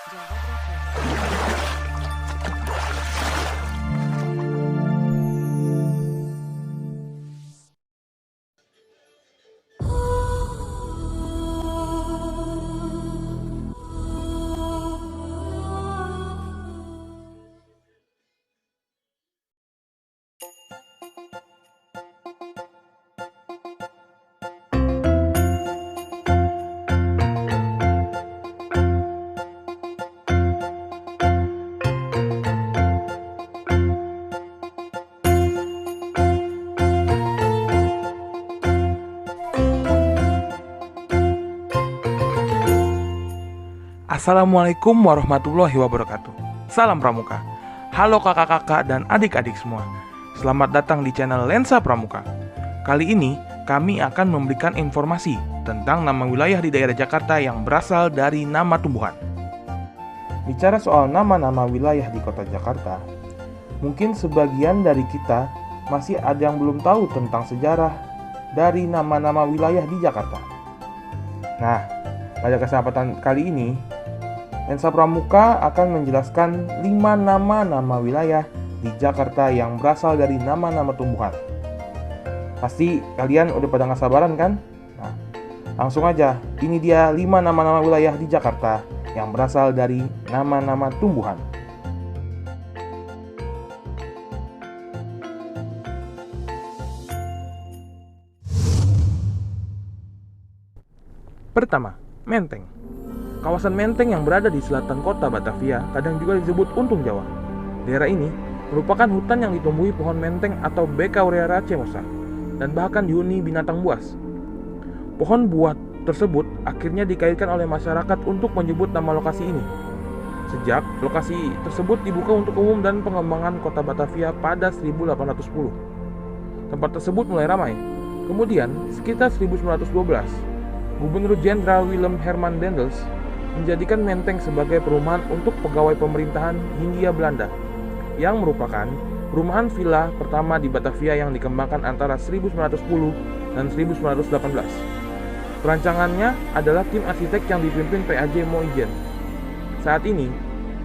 Jaga prokes. Assalamualaikum warahmatullahi wabarakatuh. Salam Pramuka. Halo kakak-kakak dan adik-adik semua. Selamat datang di channel Lensa Pramuka. Kali ini kami akan memberikan informasi tentang nama wilayah di daerah Jakarta yang berasal dari nama tumbuhan. Bicara soal nama-nama wilayah di kota Jakarta, mungkin sebagian dari kita masih ada yang belum tahu tentang sejarah dari nama-nama wilayah di Jakarta. Nah, pada kesempatan kali ini Lensa Pramuka akan menjelaskan 5 nama-nama wilayah di Jakarta yang berasal dari nama-nama tumbuhan. Pasti kalian udah pada gak sabaran kan? Nah, langsung aja, ini dia 5 nama-nama wilayah di Jakarta yang berasal dari nama-nama tumbuhan. Pertama, Menteng. Kawasan Menteng yang berada di selatan kota Batavia kadang juga disebut Untung Jawa. Daerah ini merupakan hutan yang ditumbuhi pohon menteng atau Becaurea racemosa dan bahkan dihuni binatang buas. Pohon buah tersebut akhirnya dikaitkan oleh masyarakat untuk menyebut nama lokasi ini. Sejak lokasi tersebut dibuka untuk umum dan pengembangan kota Batavia pada 1810. Tempat tersebut mulai ramai. Kemudian, sekitar 1912, Gubernur Jenderal Willem Herman Daendels menjadikan Menteng sebagai perumahan untuk pegawai pemerintahan Hindia Belanda, yang merupakan perumahan villa pertama di Batavia yang dikembangkan antara 1910 dan 1918. Perancangannya adalah tim arsitek yang dipimpin P.A.J. Moijen. Saat ini,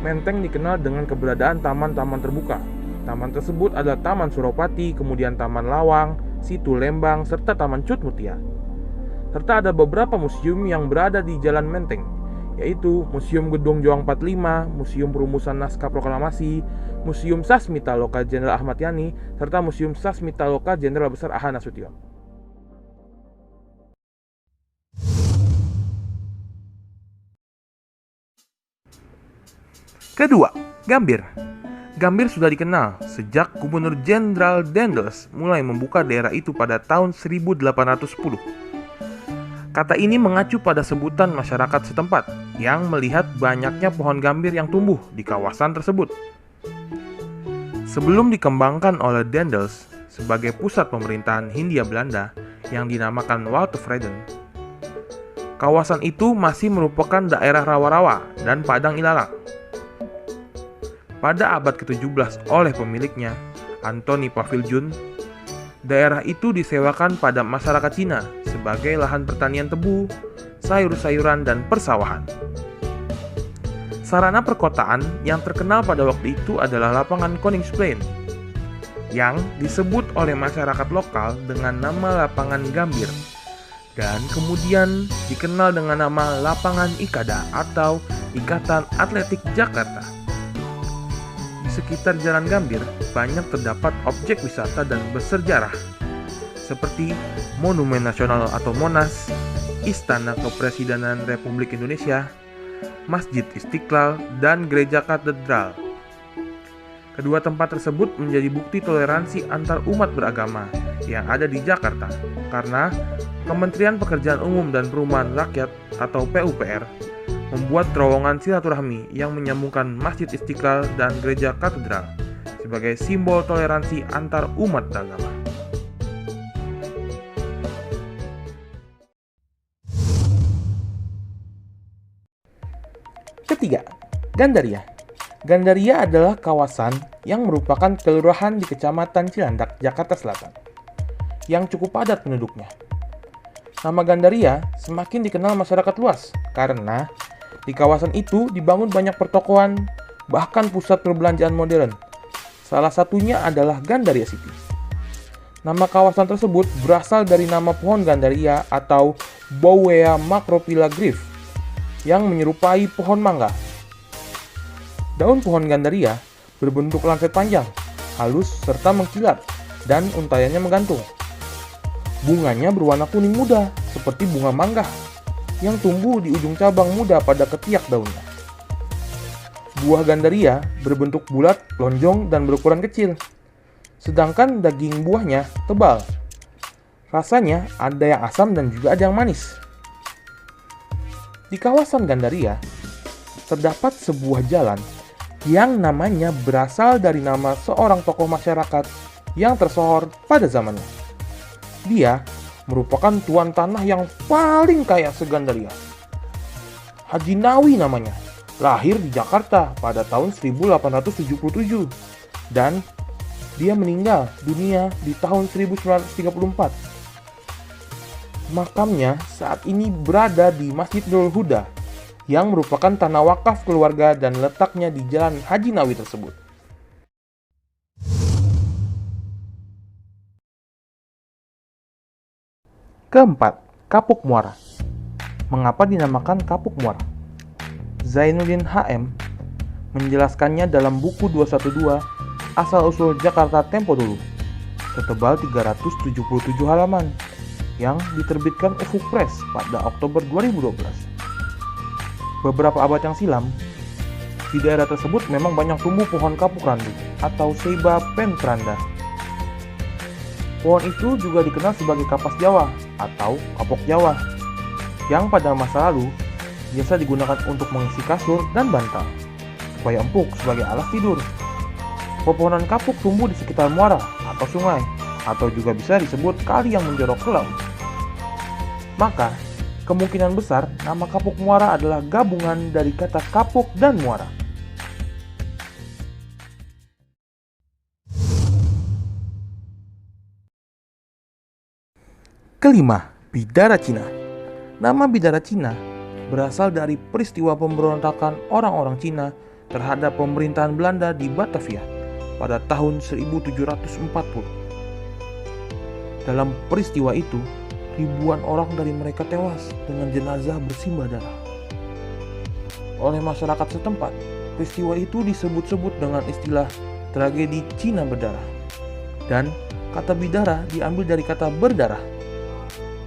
Menteng dikenal dengan keberadaan taman-taman terbuka. Taman tersebut adalah Taman Suropati, kemudian Taman Lawang, Situ Lembang, serta Taman Cut Mutia. Serta ada beberapa museum yang berada di Jalan Menteng, yaitu Museum Gedung Juang 45, Museum Perumusan Naskah Proklamasi, Museum Sasmita Loka Jenderal Ahmad Yani, serta Museum Sasmita Loka Jenderal Besar A.H. Nasution. Kedua, Gambir. Gambir sudah dikenal sejak Gubernur Jenderal Daendels mulai membuka daerah itu pada tahun 1810. Kata ini mengacu pada sebutan masyarakat setempat yang melihat banyaknya pohon gambir yang tumbuh di kawasan tersebut. Sebelum dikembangkan oleh Daendels sebagai pusat pemerintahan Hindia Belanda yang dinamakan Waltevreden, kawasan itu masih merupakan daerah rawa-rawa dan padang ilalang. Pada abad ke-17 oleh pemiliknya, Anthony Paviljoen, daerah itu disewakan pada masyarakat Cina sebagai lahan pertanian tebu, sayur-sayuran, dan persawahan. Sarana perkotaan yang terkenal pada waktu itu adalah lapangan Koningsplein, yang disebut oleh masyarakat lokal dengan nama lapangan Gambir, dan kemudian dikenal dengan nama lapangan Ikada atau Ikatan Atletik Jakarta. Di sekitar Jalan Gambir banyak terdapat objek wisata dan bersejarah, seperti Monumen Nasional atau Monas, Istana Kepresidenan Republik Indonesia, Masjid Istiqlal, dan Gereja Katedral. Kedua tempat tersebut menjadi bukti toleransi antar umat beragama yang ada di Jakarta, karena Kementerian Pekerjaan Umum dan Perumahan Rakyat atau PUPR membuat terowongan silaturahmi yang menyambungkan Masjid Istiqlal dan Gereja Katedral sebagai simbol toleransi antar umat beragama. Ketiga, Gandaria. Gandaria adalah kawasan yang merupakan kelurahan di Kecamatan Cilandak, Jakarta Selatan, yang cukup padat penduduknya. Nama Gandaria semakin dikenal masyarakat luas karena Di kawasan itu dibangun banyak pertokoan, bahkan pusat perbelanjaan modern. Salah satunya adalah Gandaria City. Nama kawasan tersebut berasal dari nama pohon Gandaria atau Bowea macrophylla Grif yang menyerupai pohon mangga. Daun pohon Gandaria berbentuk lancet panjang, halus serta mengkilat, dan untaiannya menggantung. Bunganya berwarna kuning muda, seperti bunga mangga, yang tumbuh di ujung cabang muda pada ketiak daunnya. Buah Gandaria berbentuk bulat, lonjong, dan berukuran kecil, sedangkan daging buahnya tebal. Rasanya ada yang asam dan juga ada yang manis. Di kawasan Gandaria, terdapat sebuah jalan yang namanya berasal dari nama seorang tokoh masyarakat yang tersohor pada zamannya. Dia merupakan tuan tanah yang paling kaya se-Gandaria. Haji Nawi namanya, lahir di Jakarta pada tahun 1877 dan dia meninggal dunia di tahun 1934. Makamnya saat ini berada di Masjid Nurul Huda yang merupakan tanah wakaf keluarga dan letaknya di Jalan Haji Nawi tersebut. Keempat, Kapuk Muara. Mengapa dinamakan Kapuk Muara? Zainuddin HM menjelaskannya dalam buku 212 Asal-Usul Jakarta Tempo Dulu, setebal 377 halaman, yang diterbitkan Ufuk Press pada Oktober 2012. Beberapa abad yang silam, di daerah tersebut memang banyak tumbuh pohon kapuk randu atau Ceiba pentranda. Pohon itu juga dikenal sebagai kapas Jawa atau kapok Jawa, yang pada masa lalu biasa digunakan untuk mengisi kasur dan bantal, supaya empuk sebagai alas tidur. Pepohonan kapuk tumbuh di sekitar muara atau sungai, atau juga bisa disebut kali yang menjorok ke laut. Maka, kemungkinan besar nama Kapuk Muara adalah gabungan dari kata kapuk dan muara. Kelima, Bidara Cina. Nama Bidara Cina berasal dari peristiwa pemberontakan orang-orang Cina terhadap pemerintahan Belanda di Batavia pada tahun 1740. Dalam peristiwa itu, ribuan orang dari mereka tewas dengan jenazah bersimbah darah. Oleh masyarakat setempat, peristiwa itu disebut-sebut dengan istilah tragedi Cina berdarah. Dan kata bidara diambil dari kata berdarah,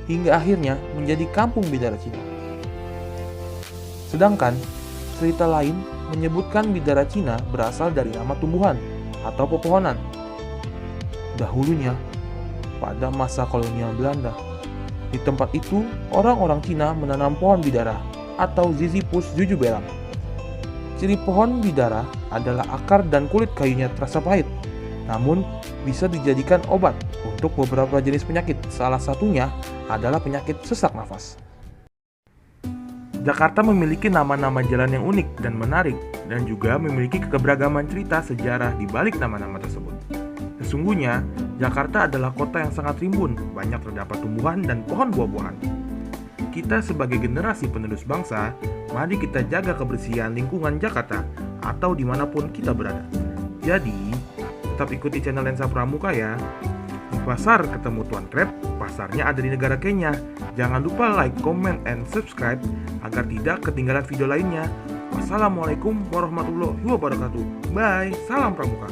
hingga akhirnya menjadi Kampung Bidara Cina. Sedangkan cerita lain menyebutkan Bidara Cina berasal dari nama tumbuhan atau pepohonan. Dahulunya, pada masa kolonial Belanda, di tempat itu orang-orang Cina menanam pohon bidara atau Ziziphus jujubelang. Ciri pohon bidara adalah akar dan kulit kayunya terasa pahit, namun bisa dijadikan obat untuk beberapa jenis penyakit. Salah satunya adalah penyakit sesak nafas. Jakarta memiliki nama-nama jalan yang unik dan menarik, dan juga memiliki keberagaman cerita sejarah di balik nama-nama tersebut. Sesungguhnya, Jakarta adalah kota yang sangat rimbun, banyak terdapat tumbuhan dan pohon buah-buahan. Kita sebagai generasi penerus bangsa, mari kita jaga kebersihan lingkungan Jakarta atau dimanapun kita berada. Jadi, tetap ikuti channel Lensa Pramuka ya. Di pasar ketemu Tuan Krep, pasarnya ada di negara Kenya. Jangan lupa like, comment, and subscribe agar tidak ketinggalan video lainnya. Wassalamualaikum warahmatullahi wabarakatuh. Bye, salam Pramuka.